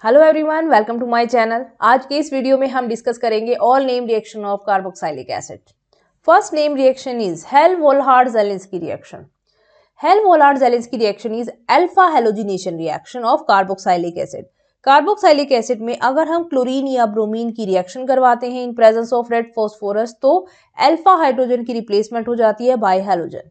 Hello everyone, welcome to my channel. आज के इस वीडियो में हम डिस्कस करेंगे all name reaction of carboxylic acid. First name reaction is Hell Volhard Zelinsky reaction. Hell Volhard Zelinsky reaction is alpha halogenation reaction of carboxylic acid. Carboxylic acid में अगर हम chlorine या ब्रोमीन की रिएक्शन करवाते हैं इन प्रेजेंस ऑफ रेड फॉस्फोरस तो alpha hydrogen की replacement हो जाती है बाय हैलोजन।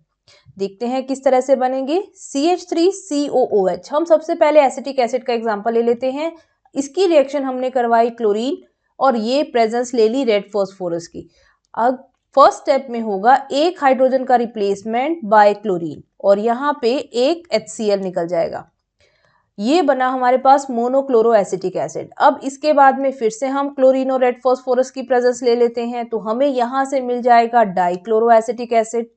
देखते हैं किस तरह से बनेंगे। CH3COOH। हम सबसे पहले एसिटिक एसिड का एग्जांपल ले लेते हैं। इसकी रिएक्शन हमने करवाई क्लोरीन और ये प्रेजेंस ले ली रेड फॉस्फोरस की। अब फर्स्ट स्टेप में होगा एक हाइड्रोजन का रिप्लेसमेंट बाय क्लोरीन और यहाँ पे एक HCl निकल जाएगा। ये बना हमारे पास मोनोक्लोरो एसिटिक एसिड। अब इसके बाद में फिर से हम क्लोरीन और रेड फॉस्फोरस की प्रेजेंस ले लेते हैं तो हमें यहाँ से मिल जाएगा डाइक्लोरो एसिटिक एसिड।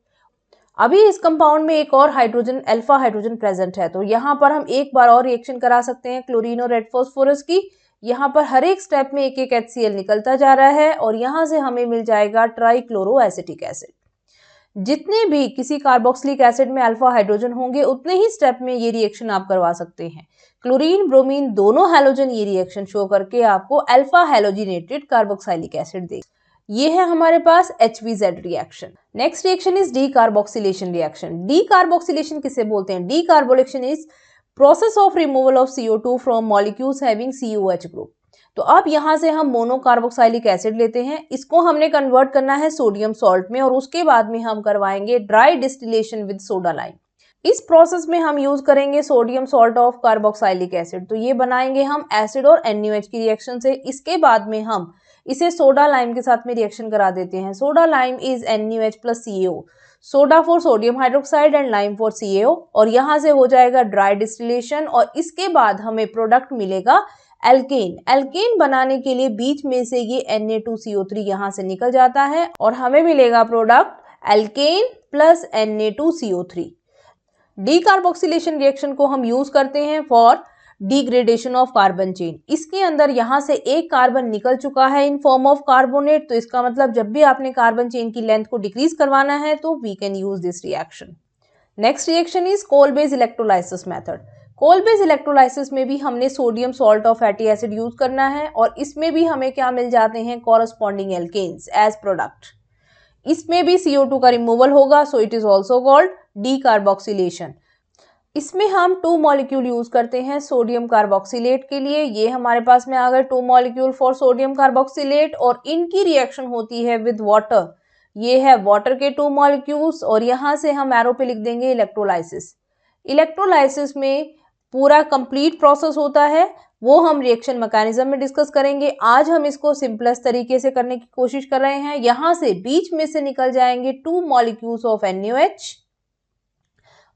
अभी इस कंपाउंड में एक और हाइड्रोजन अल्फा हाइड्रोजन प्रेजेंट है तो यहाँ पर हम एक बार और रिएक्शन करा सकते हैं क्लोरीन और रेड फॉस्फोरस की। यहाँ पर हर एक स्टेप में एक एक HCl निकलता जा रहा है और यहाँ से हमें मिल जाएगा ट्राइक्लोरो एसिटिक एसिड। जितने भी किसी कार्बोक्सिलिक एसिड में अल्फा हाइड्रोजन होंगे उतने ही स्टेप में ये रिएक्शन आप करवा सकते हैं। क्लोरीन ब्रोमीन दोनों हैलोजन ये रिएक्शन शो करके आपको अल्फा हैलोजिनेटेड कार्बोक्सिलिक एसिड देगा। ये है हमारे पास HVZ reaction. Next reaction is decarboxylation reaction. Decarboxylation किसे बोलते हैं? Decarboxylation is process of removal of CO2 from molecules having COH group. तो अब यहाँ से हम मोनोकार्बोक्सिलिक एसिड लेते हैं, इसको हमने कन्वर्ट करना है सोडियम सॉल्ट में और उसके बाद में हम करवाएंगे dry distillation with soda lime. इस प्रोसेस में हम यूज करेंगे sodium salt of carboxylic acid. तो ये बनाएंगे हम एसिड और NaOH की रिएक्शन से। इसके बाद में हम इसे सोडा लाइम के साथ में रिएक्शन करा देते हैं। Soda lime is NaOH plus CaO। Soda for sodium hydroxide and lime for CaO और यहाँ से हो जाएगा ड्राई डिस्टिलेशन और इसके बाद हमें प्रोडक्ट मिलेगा एल्केन। एल्केन बनाने के लिए बीच में से ये Na2CO3 यहाँ से निकल जाता है और हमें मिलेगा product alkane plus Na2CO3। Decarboxylation reaction को हम यूज करते हैं for degradation of carbon chain. इसके अंदर यहाँ से एक कार्बन निकल चुका है इन फॉर्म ऑफ कार्बोनेट, तो इसका मतलब जब भी आपने कार्बन चेन की लेंथ को डिक्रीज करवाना है तो we can use this reaction. Next reaction is Kolbe's electrolysis method. Kolbe's electrolysis में भी हमने sodium salt of fatty acid use करना है और इसमें भी हमें क्या मिल जाते हैं? Corresponding alkanes as product. इसमें भी CO2 का रिमूवल होगा, so it is also called decarboxylation. इसमें हम 2 मॉलिक्यूल यूज करते हैं सोडियम कार्बोक्सिलेट के लिए। ये हमारे पास में आ गए 2 मॉलिक्यूल फॉर सोडियम कार्बोक्सिलेट और इनकी रिएक्शन होती है विद वाटर। ये है वाटर के 2 मॉलिक्यूल्स और यहाँ से हम एरो पे लिख देंगे इलेक्ट्रोलाइसिस। इलेक्ट्रोलाइसिस में पूरा कंप्लीट प्रोसेस होता है, वो हम रिएक्शन मैकेनिज्म में डिस्कस करेंगे। आज हम इसको सिंपलेस्ट तरीके से करने की कोशिश कर रहे हैं। यहाँ से बीच में से निकल जाएंगे 2 molecules of NaOH,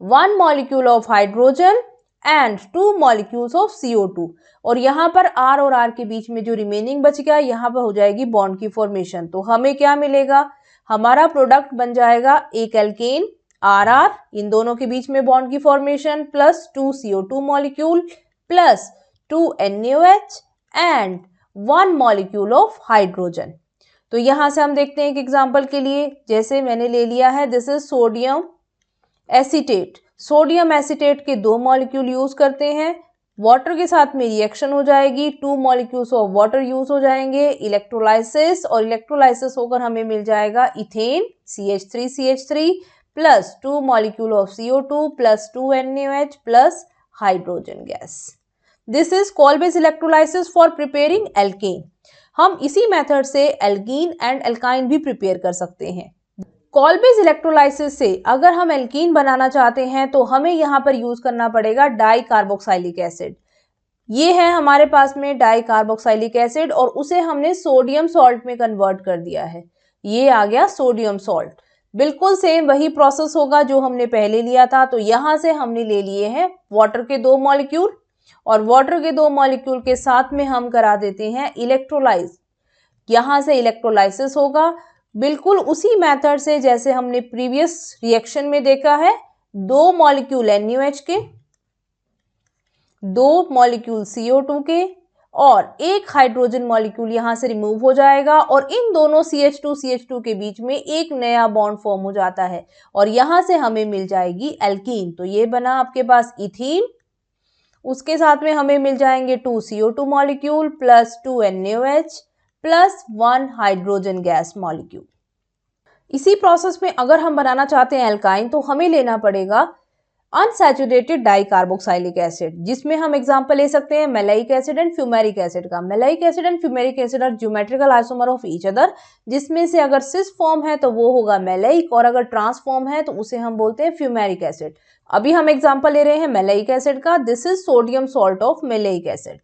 1 molecule of hydrogen and 2 molecules of CO2 और यहाँ पर R और R के बीच में जो रिमेनिंग बच गया यहाँ पर हो जाएगी बॉन्ड की फॉर्मेशन। तो हमें क्या मिलेगा? हमारा प्रोडक्ट बन जाएगा एक एल्केन RR, इन दोनों के बीच में बॉन्ड की formation plus 2 CO2 molecule plus 2 NaOH and 1 molecule of hydrogen. तो यहाँ से हम देखते हैं एक एग्जांपल के लिए, जैसे मैंने ले लिया है this is sodium acetate. Sodium acetate के 2 मॉलिक्यूल यूज करते हैं, वाटर के साथ में रिएक्शन हो जाएगी, 2 मॉलिक्यूल्स ऑफ वाटर यूज हो जाएंगे, इलेक्ट्रोलाइसिस और इलेक्ट्रोलाइसिस होकर हमें मिल जाएगा ethane CH3CH3 plus 2 molecule of CO2 plus 2 NaOH plus hydrogen gas. This is Kolbe's electrolysis for preparing alkane. हम इसी मेथड से एल्कीन एंड एल्काइन भी प्रिपेयर कर सकते हैं। कोल बेस इलेक्ट्रोलाइसिस से अगर हम एल्कीन बनाना चाहते हैं तो हमें यहाँ पर यूज करना पड़ेगा डाई कार्बोक्सिलिक एसिड। ये है हमारे पास में डाई कार्बोक्सिलिक एसिड और उसे हमने सोडियम सॉल्ट में कन्वर्ट कर दिया है। ये आ गया सोडियम सॉल्ट। बिल्कुल सेम वही प्रोसेस होगा जो हमने पहले लिया था। तो यहाँ से हमने ले लिए हैं वाटर के 2 मॉलिक्यूल और वाटर के 2 मॉलिक्यूल के साथ में हम करा देते हैं इलेक्ट्रोलाइज। यहाँ से इलेक्ट्रोलाइसिस होगा बिल्कुल उसी मेथड से जैसे हमने प्रीवियस रिएक्शन में देखा है। 2 मॉलिक्यूल NaOH के, 2 मॉलिक्यूल CO2 के और एक हाइड्रोजन मॉलिक्यूल यहाँ से रिमूव हो जाएगा और इन दोनों CH2 के बीच में एक नया बॉन्ड फॉर्म हो जाता है और यहाँ से हमें मिल जाएगी एल्कीन। तो ये बना आपके पास इथीन, उसके साथ में हमें मिल जाएंगे 2 CO2 molecule plus 2 NaOH plus 1 hydrogen gas molecule. इसी प्रोसेस में अगर हम बनाना चाहते हैं एल्काइन तो हमें लेना पड़ेगा अनसैचुरेटेड डाइकार्बोक्साइलिक एसिड, जिसमें हम एग्जांपल ले सकते हैं maleic acid and fumaric acid का। Maleic acid and fumaric acid are geometrical isomer of each other, जिसमें से अगर सिस फॉर्म है तो वो होगा मैलाइक और अगर ट्रांस फॉर्म है तो उसे हम बोलते हैं फ्यूमेरिक एसिड। अभी हम एग्जांपल ले रहे हैं मैलाइक एसिड का। This is sodium salt of maleic acid.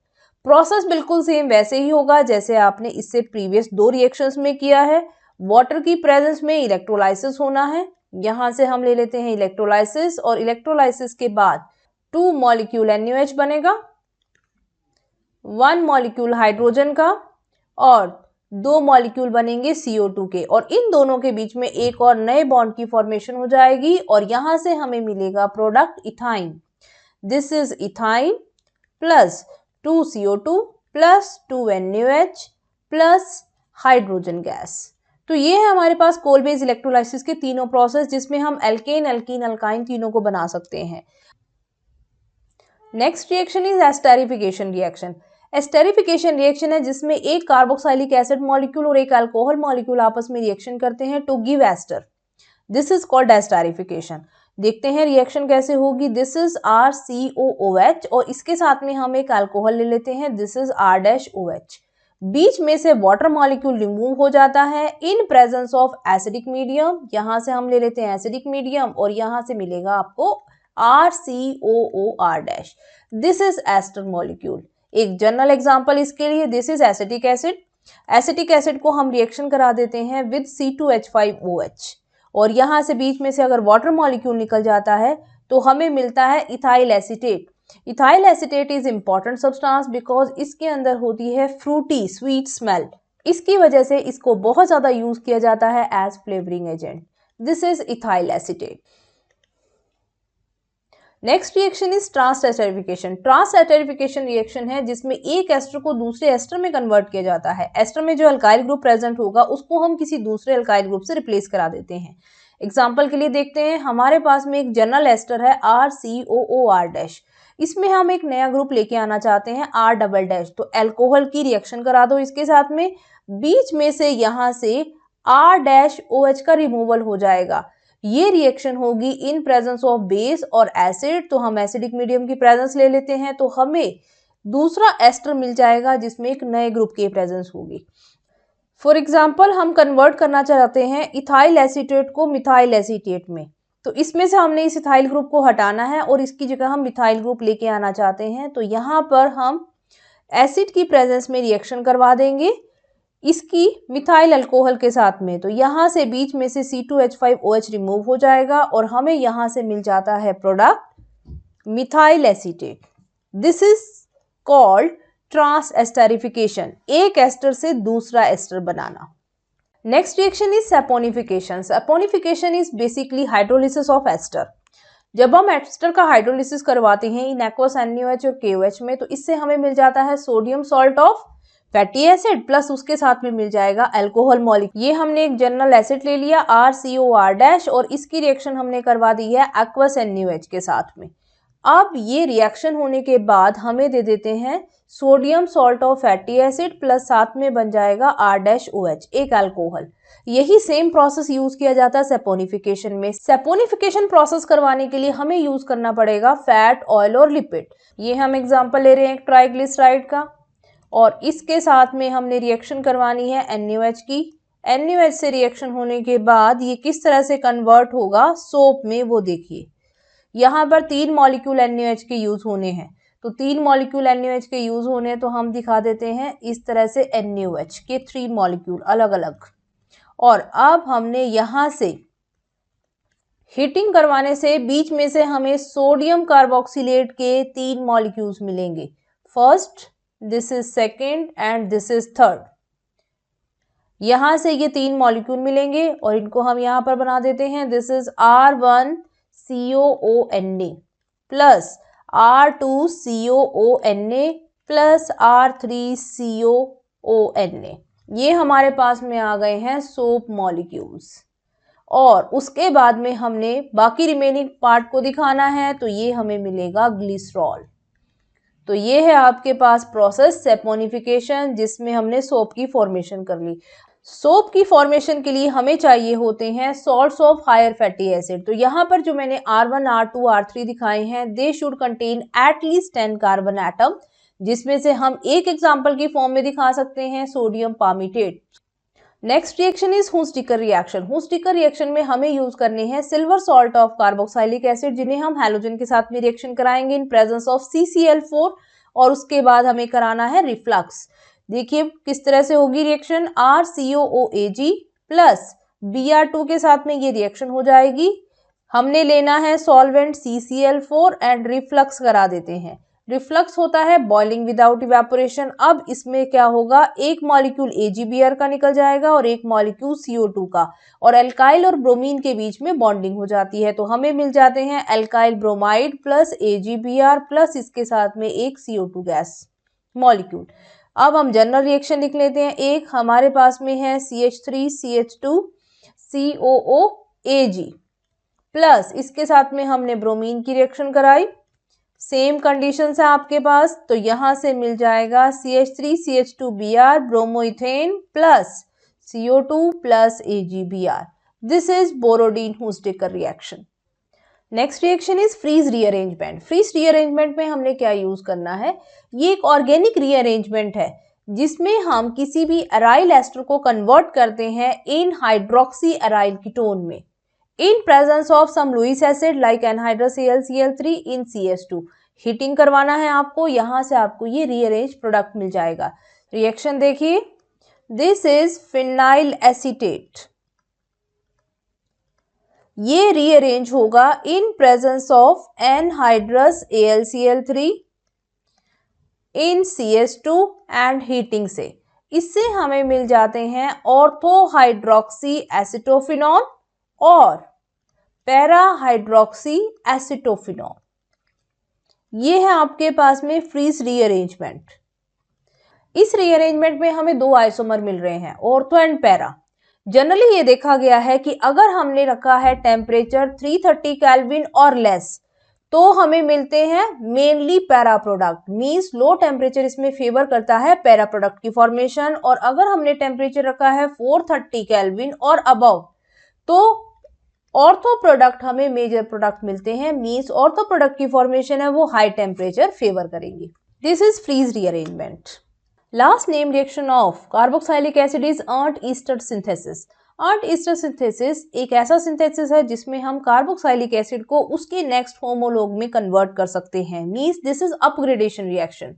Process बिल्कुल सेम वैसे ही होगा जैसे आपने इससे प्रीवियस 2 रिएक्शंस में किया है। वाटर की प्रेजेंस में इलेक्ट्रोलाइसिस होना है। यहां से हम ले लेते हैं इलेक्ट्रोलाइसिस और इलेक्ट्रोलाइसिस के बाद 2 मॉलिक्यूल NaOH बनेगा, 1 मॉलिक्यूल हाइड्रोजन का और 2 मॉलिक्यूल बनेंगे CO2 के, और इन दोनों के बीच में एक और नए बॉन्ड की फॉर्मेशन हो जाएगी और यहां से हमें मिलेगा product ethyne. This is ethyne plus 2 CO2 plus 2 NaOH plus hydrogen gas. तो ये है हमारे पास कोल बेस इलेक्ट्रोलाइसिस के तीनों प्रोसेस, जिसमें हम एल्केन, एल्कीन, अल्काइन तीनों को बना सकते हैं। Next reaction is esterification reaction. Esterification reaction है जिसमें एक कार्बोक्साइलिक एसिड मॉलिक्यूल और एक अल्कोहल मॉलिक्यूल आपस में रिएक्शन करते हैं to give ester. This is called esterification. देखते हैं रिएक्शन कैसे होगी। दिस इज RCOOH और इसके साथ में हम एक अल्कोहल ले लेते हैं। This is R-OH। बीच में से वाटर मॉलिक्यूल रिमूव हो जाता है इन प्रेजेंस ऑफ एसिडिक मीडियम। यहां से हम ले लेते हैं एसिडिक मीडियम और यहां से मिलेगा आपको RCOOR-। This is ester molecule. एक जनरल एग्जांपल इसके लिए, this is acetic acid. Acetic acid को हम रिएक्शन करा देते हैं विद C2H5OH और यहां से बीच में से अगर वाटर मॉलिक्यूल निकल जाता है तो हमें मिलता है ethyl acetate. Ethyl acetate is important substance because इसके अंदर होती है फ्रूटी स्वीट स्मेल। इसकी वजह से इसको बहुत ज्यादा यूज किया जाता है as flavouring agent. This is ethyl acetate. Next reaction is transesterification. Transesterification reaction है जिसमें एक एस्टर को दूसरे एस्टर में कन्वर्ट किया जाता है। एस्टर में जो अल्काइल ग्रुप प्रेजेंट होगा उसको हम किसी दूसरे अल्काइल ग्रुप से रिप्लेस करा देते हैं। एग्जाम्पल के लिए देखते हैं, हमारे पास में एक जनरल एस्टर है RCOOR-। इसमें हम एक नया ग्रुप लेके आना चाहते हैं R-। तो अल्कोहल की रिएक्शन करा दो इसके साथ में, बीच में से यहां से R-OH का रिमूवल हो जाएगा। ये रिएक्शन होगी इन प्रेजेंस ऑफ बेस और एसिड। तो हम एसिडिक मीडियम की प्रेजेंस ले लेते हैं तो हमें दूसरा एस्टर मिल जाएगा जिसमें एक नए ग्रुप की प्रेजेंस होगी। फॉर एग्जाम्पल हम कन्वर्ट करना चाहते हैं इथाइल एसीटेट को मिथाइल एसीटेट में, तो इसमें से हमने इस इथाइल ग्रुप को हटाना है और इसकी जगह हम मिथाइल ग्रुप लेके आना चाहते हैं। तो यहाँ पर हम एसिड की प्रेजेंस में रिएक्शन करवा देंगे इसकी मिथाइल अल्कोहल के साथ में। तो यहाँ से बीच में से C2H5OH रिमूव हो जाएगा और हमें यहाँ से मिल जाता है product methyl acetate. This is called transesterification, एक एस्टर से दूसरा एस्टर बनाना। Next reaction is saponification. Saponification is basically hydrolysis of ester. जब हम एस्टर का हाइड्रोलिसिस करवाते हैं इन एक्वस NaOH और KOH में तो इससे हमें मिल जाता है sodium salt of fatty acid plus उसके साथ में मिल जाएगा अल्कोहल मॉलिक्यूल। ये हमने एक जनरल एसिड ले लिया RCOR- और इसकी रिएक्शन हमने करवा दी है एक्वस NaOH के साथ में। अब ये रिएक्शन होने के बाद हमें दे देते हैं sodium salt of fatty acid plus साथ में बन जाएगा R-OH, एक अल्कोहल। यही सेम प्रोसेस यूज किया जाता है सैपोनिफिकेशन में। सैपोनिफिकेशन प्रोसेस करवाने के लिए हमें यूज करना पड़ेगा फैट, ऑयल और लिपिड। ये हम एग्जांपल ले रहे हैं एक ट्राइग्लिसराइड का और इसके साथ में हमने रिएक्शन करवानी है NaOH की। NaOH से रिएक्शन होने के बाद ये किस तरह से कन्वर्ट होगा सोप में वो देखिए। यहाँ पर 3 मॉलिक्यूल NaOH के यूज होने हैं, तो 3 मॉलिक्यूल NaOH के यूज होने तो हम दिखा देते हैं इस तरह से NaOH के 3 मॉलिक्यूल अलग अलग। और अब हमने यहाँ से हीटिंग करवाने से बीच में से हमें सोडियम कार्बोक्सिलेट के 3 मॉलिक्यूल्स मिलेंगे। First, this is second and this is third. यहां से ये 3 मॉलिक्यूल मिलेंगे और इनको हम यहां पर बना देते हैं। This is R1COONA plus R2COONA plus R3COONA। ये हमारे पास में आ गए हैं सोप मॉलिक्यूल्स। और उसके बाद में हमने बाकी रिमेनिंग पार्ट को दिखाना है तो ये हमें मिलेगा ग्लिसरॉल। तो ये है आपके पास प्रोसेस सैपोनिफिकेशन, जिसमें हमने सोप की फॉर्मेशन कर ली। सोप की फॉर्मेशन के लिए हमें चाहिए होते हैं salts of higher fatty acid. तो यहाँ पर जो मैंने R1, R2, R3 दिखाए हैं, they should contain at least 10 carbon atom, जिसमें से हम एक एग्जांपल की फॉर्म में दिखा सकते हैं sodium palmitate. Next reaction is Hunsdiecker reaction. Hunsdiecker reaction में हमें यूज करने हैं silver salt of carboxylic acid, जिन्हें हम हैलोजन के साथ में रिएक्शन कराएंगे इन प्रेजेंस ऑफ CCl4, और उसके बाद हमें कराना है रिफ्लक्स। देखिए किस तरह से होगी रिएक्शन, RCOOAg प्लस Br2 के साथ में ये रिएक्शन हो जाएगी। हमने लेना है सॉल्वेंट CCl4 एंड रिफ्लक्स करा देते हैं। रिफ्लक्स होता है बॉइलिंग विदाउट इवेपोरेशन। अब इसमें क्या होगा, एक मॉलिक्यूल AgBr का निकल जाएगा और एक मॉलिक्यूल CO2 का, और एल्काइल और ब्रोमीन के बीच में बॉन्डिंग हो जाती है। तो हमें मिल जाते हैं alkyl bromide plus AgBr plus इसके साथ में एक CO2 गैस मॉलिक्यूल। अब हम जनरल रिएक्शन लिख लेते हैं। एक हमारे पास में है CH3CH2 COOAg प्लस इसके साथ में हमने ब्रोमीन की रिएक्शन कराई। सेम कंडीशन है आपके पास, तो यहां से मिल जाएगा CH3CH2Br bromoethane plus CO2 plus AgBr। This is Borodin Hunsdiecker reaction. Next reaction is Fries rearrangement. Fries rearrangement में हमने क्या यूज करना है, ये एक ऑर्गेनिक रीअरेंजमेंट है जिसमें हम किसी भी एराइल एस्टर को कन्वर्ट करते हैं इन हाइड्रोक्सी एराइल कीटोन में in presence of some Lewis acid like anhydrous Cl in CH2। Heating करवाना है आपको, यहां से आपको ये रीअरेंज प्रोडक्ट मिल जाएगा। रिएक्शन देखिए, दिस इज फिनाइल एसीटेट, ये रीअरेंज होगा इन presence of anhydrous AlCl3 in CH2 and heating से। इससे हमें मिल जाते हैं ऑर्थोहाइड्रोक्सी एसिटोफिनॉल और पैरा हाइड्रोक्सी एसिटोफिनॉल। ये है आपके पास में फ्रीज रीअरेंजमेंट। इस रीअरेंजमेंट में हमें दो आइसोमर मिल रहे हैं, ऑर्थो एंड पैरा। जनरली ये देखा गया है कि अगर हमने रखा है टेम्परेचर 330 केल्विन और लेस, तो हमें मिलते हैं mainly para product, means low temperature इसमें फेवर करता है पैरा प्रोडक्ट की फॉर्मेशन। और अगर हमने टेम्परेचर रखा है 430 केल्विन और अबव, तो ऑर्थो प्रोडक्ट हमें मेजर प्रोडक्ट मिलते हैं, मींस ऑर्थो प्रोडक्ट की फॉर्मेशन है वो हाई टेम्परेचर फेवर करेंगी। This is Fries rearrangement. Last name reaction of carboxylic acid is Arndt Eistert synthesis. Arndt Eistert synthesis एक ऐसा सिंथेसिस है जिसमें हम कार्बोक्सिलिक एसिड को उसके नेक्स्ट होमोलॉग में कन्वर्ट कर सकते हैं, means this is upgradation reaction.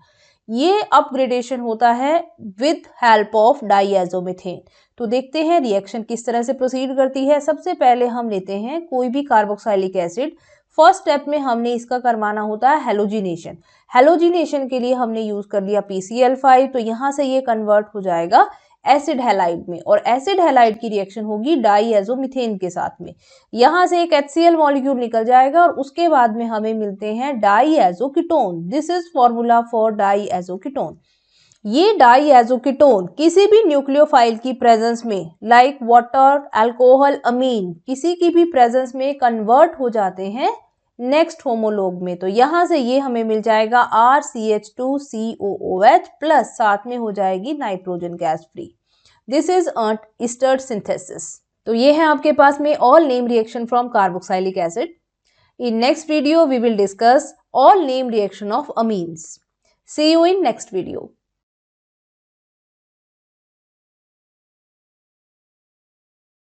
ये अपग्रेडेशन होता है विद हेल्प ऑफ डाईएजोमीथेन। तो देखते हैं रिएक्शन किस तरह से प्रोसीड करती है। सबसे पहले हम लेते हैं कोई भी कार्बोक्सिलिक एसिड। फर्स्ट स्टेप में हमने इसका करवाना होता है हेलोजिनेशन। हेलोजिनेशन के लिए हमने यूज कर लिया PCl5, तो यहाँ से ये कन्वर्ट हो जाएगा एसिड हैलाइड में, और एसिड हैलाइड की रिएक्शन होगी डाईएजोमीथेन के साथ में। यहाँ से एक HCl मॉलिक्यूल निकल जाएगा और उसके बाद में हमें मिलते हैं diazoketone. This is formula for diazoketone. ये डाईएजोकीटोन किसी भी न्यूक्लियोफाइल की प्रेजेंस में लाइक वाटर, अल्कोहल, अमीन, किसी की भी प्रेजेंस में कन्वर्ट हो जाते हैं नेक्स्ट होमोलॉग में। तो यहाँ से ये हमें मिल जाएगा RCH2COOH प्लस साथ में हो जाएगी nitrogen gas free. This is Eistert synthesis. तो ये है आपके पास में all name reaction from carboxylic acid. In next video we will discuss all name reaction of amines. See you in next video.